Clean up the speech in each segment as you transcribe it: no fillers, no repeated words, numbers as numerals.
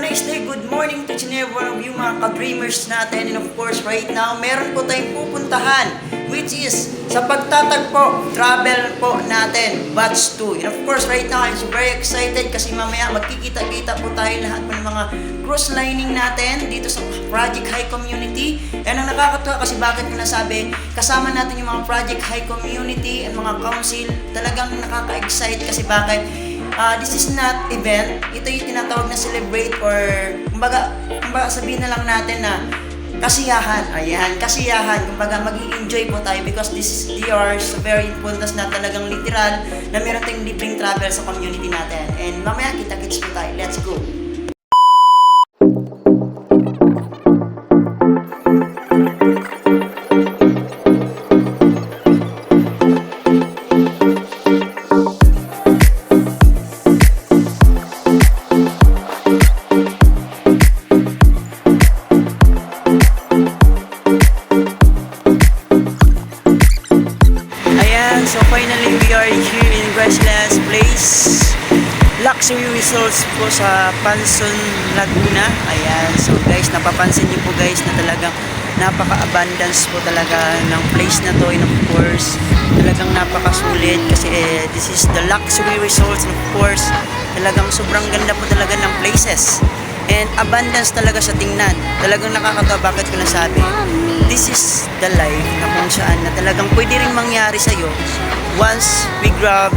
nice day, good morning to each and every one of you mga ka-dreamers natin. And of course, right now, meron po tayong pupuntahan, which is sa pagtatagpo, travel po natin, batch 2. And of course, right now, I'm so very excited kasi mamaya magkikita-kita po tayo lahat po ng mga cruise lining natin dito sa Project High Community. And ang nakakatuwa kasi bakit ko nasabi, kasama natin yung mga Project High Community and mga council, talagang nakaka-excite kasi bakit? This is not event. Ito yung tinatawag na celebrate or kumbaga sabihin na lang natin na kasiyahan. Ayan, kasiyahan. Kumbaga mag-i-enjoy po tayo because they are so very important na talagang literal na meron tayong libreng travel sa community natin. And mamaya kita-kits po tayo. Let's go! So finally, we are here in Gracias Place Luxury Resorts po sa Panson, Laguna. Ayan, so guys, napapansin niyo po guys na talagang napaka-abundance po talaga ng place na to. And of course, talagang napakasulit kasi this is the Luxury Resorts. And of course, talagang sobrang ganda po talaga ng places. And abundance talaga sa tingnan. Talagang nakakatawa, bakit ko nasabi? This is the life na kung saan na talagang pwede rin mangyari sa'yo once we grab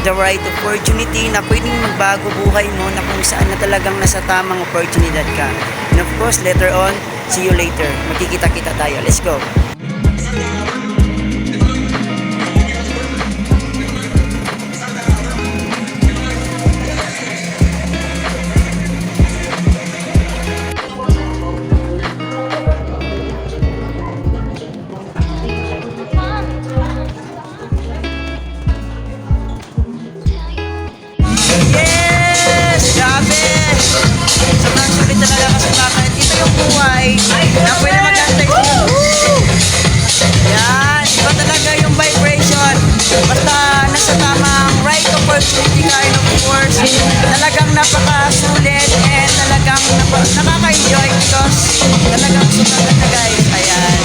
the right opportunity na pwedeng magbago buhay mo na kung saan na talagang nasa tamang oportunidad ka. And of course, later on, see you later. Magkikita-kita tayo. Let's go! Sobrang sulit talaga kasi bakit ito yung buhay na pwede mag-antay sa'yo. Yan, iba talaga yung vibration. Basta nasa tamang right opportunity ka, and of course, talagang napakasulit and talagang nakaka-enjoy because talagang sulit na guys. Ayan.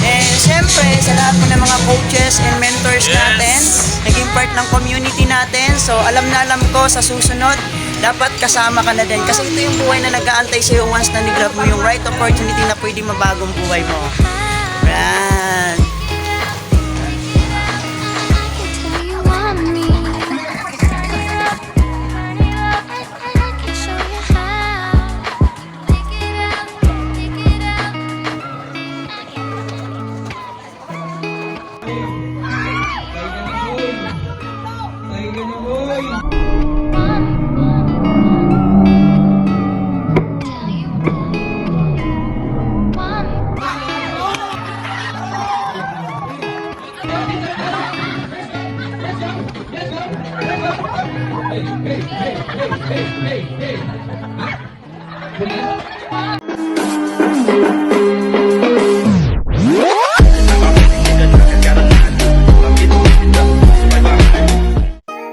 And syempre, sa lahat po ng mga coaches and mentors natin, naging part ng community natin. So alam na alam ko sa susunod, dapat kasama ka na din kasi ito yung buhay na nag-aantay sa'yo once na nigrab mo yung right opportunity na pwede mabagong buhay mo. Yan.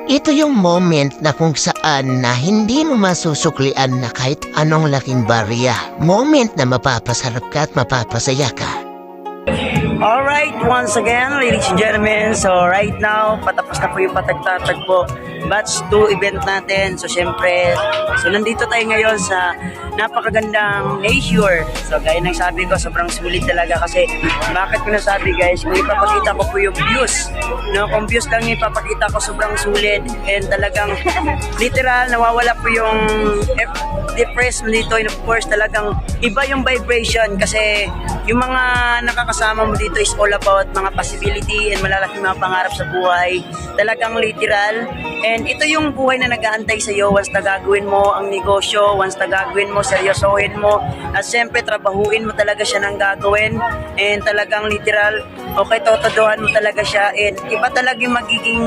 Ito yung moment na kung saan na hindi mo masusuklian na kahit anong laking barya. Moment na mapapasarap ka at mapapasaya ka. Alright, once again, ladies and gentlemen, so right now, patapos na po yung patagtatagpo batch 2 event natin. So syempre, so nandito tayo ngayon sa napakagandang leisure. So gaya ng sabi ko, sobrang sulit talaga kasi bakit ko nasabi guys, kung ipapakita ko po yung views, no? Kung views lang ipapakita ko, sobrang sulit and talagang literal, nawawala po yung depressed mo dito. And of course, talagang iba yung vibration kasi yung mga nakakasama mo dito is all about mga possibility and malalaking mga pangarap sa buhay. Talagang literal. And ito yung buhay na nag-aantay sa iyo once na gagawin mo ang negosyo, once na gagawin mo, seryosohin mo. At siyempre, trabahuin mo talaga siya ng gagawin. And talagang literal, okay, totodohan mo talaga siya. And iba talaga yung magiging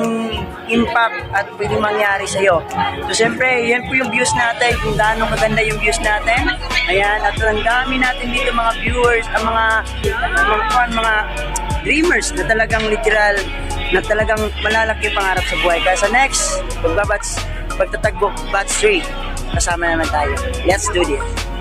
impact at pwede mangyari sa iyo. So siyempre, yan po yung views natin, kung gaano maganda yung views natin. Ayan, at ang dami natin dito mga viewers, ang mga dreamers na talagang literal, na talagang malalaki pangarap sa buhay. Kaya sa next, pagtatagbo batch 3, magkasama naman tayo. Let's do this.